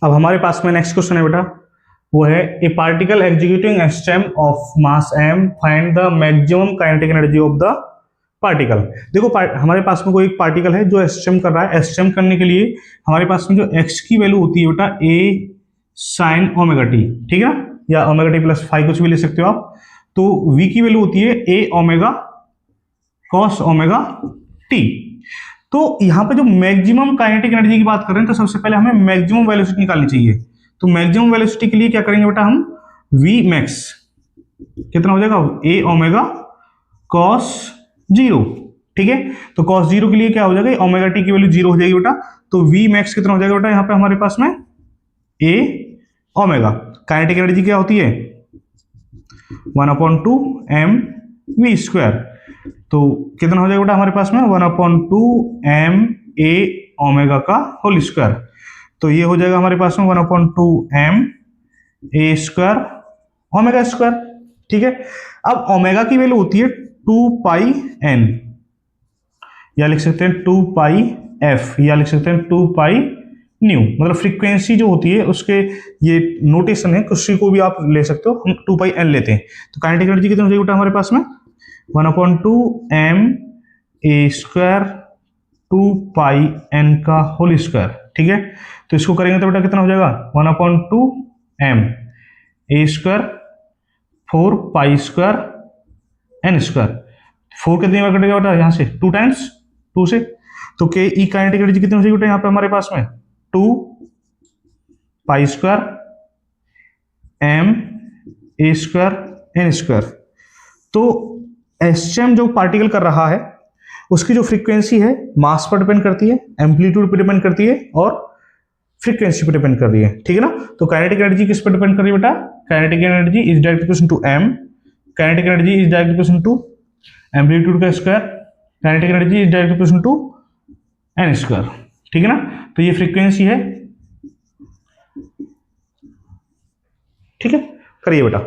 अब हमारे पास में नेक्स्ट क्वेश्चन है बेटा, वो है a particle executing system of mass m find the maximum kinetic energy of the particle. देखो हमारे पास में कोई एक पार्टिकल है जो एस्टेम कर रहा है। एस्टेम करने के लिए हमारे पास में जो x की वैल्यू होती है बेटा a sin ओमेगा टी, ठीक है ना, या ओमेगा टी प्लस फाइव कुछ भी ले सकते हो आप। तो v की वैल्यू होती है a omega cos omega T. तो यहाँ पे जो मैक्सिमम काइनेटिक एनर्जी की बात कर रहे हैं, तो सबसे पहले हमें मैक्सिमम वेलोसिटी निकालनी चाहिए। तो मैक्सिमम वेलोसिटी के लिए क्या करेंगे बेटा, हम v मैक्स कितना हो जाएगा, a ओमेगा cos जीरो, ठीक है। तो cos जीरो के लिए क्या हो जाएगा, ओमेगा टी की वैल्यू जीरो हो जाएगी बेटा। तो v मैक्स कितना हो जाएगा बेटा, यहाँ पे हमारे पास में a ओमेगा। काइनेटिक एनर्जी क्या होती है 1/2 m v स्क्वायर। तो कितना हो जाएगा बेटा हमारे पास में 1/2 m a ओमेगा का होल स्क्वायर। तो ये हो जाएगा हमारे पास में 1/2 m a square omega square, ठीक है। अब ओमेगा की वैल्यू होती है 2 पाई n, या लिख सकते हैं 2 पाई f, या लिख सकते हैं 2 पाई न्यू। मतलब फ्रीक्वेंसी जो होती है उसके ये नोटेशन है, किसी को भी आप ले सकते हो, हम 2 पाई n लेते हैं। तो काइनेटिक एनर्जी कितनी हो जाएगी बेटा हमारे पास में 1/2 m a square 2 pi n का होल स्क्वायर, ठीक है। तो इसको करेंगे तो बेटा कितना हो जाएगा 1/2 m a square 4 pi square n square. 4 कितनी बार कटेगा बेटा यहाँ से 2 टाइम्स 2 से। तो के ई काइनेटिक एनर्जी कितनी हो जाएगी बेटा यहाँ पे हमारे पास में 2 pi square m a square n square. तो एसएम जो पार्टिकल कर रहा है उसकी जो फ्रीक्वेंसी है मास पर डिपेंड करती है, एम्पलीट्यूड पर डिपेंड करती है और फ्रीक्वेंसी पर डिपेंड कर रही है, ठीक है ना। तो काइनेटिक एनर्जी किस पर डिपेंड कर रही है बेटा, kinetic energy is direct equation to m, kinetic energy is direct equation to amplitude का square, kinetic energy is direct equation to n square, ठीक है ना। तो ये फ्रीक्वेंसी है, ठीक है। करिए बेटा।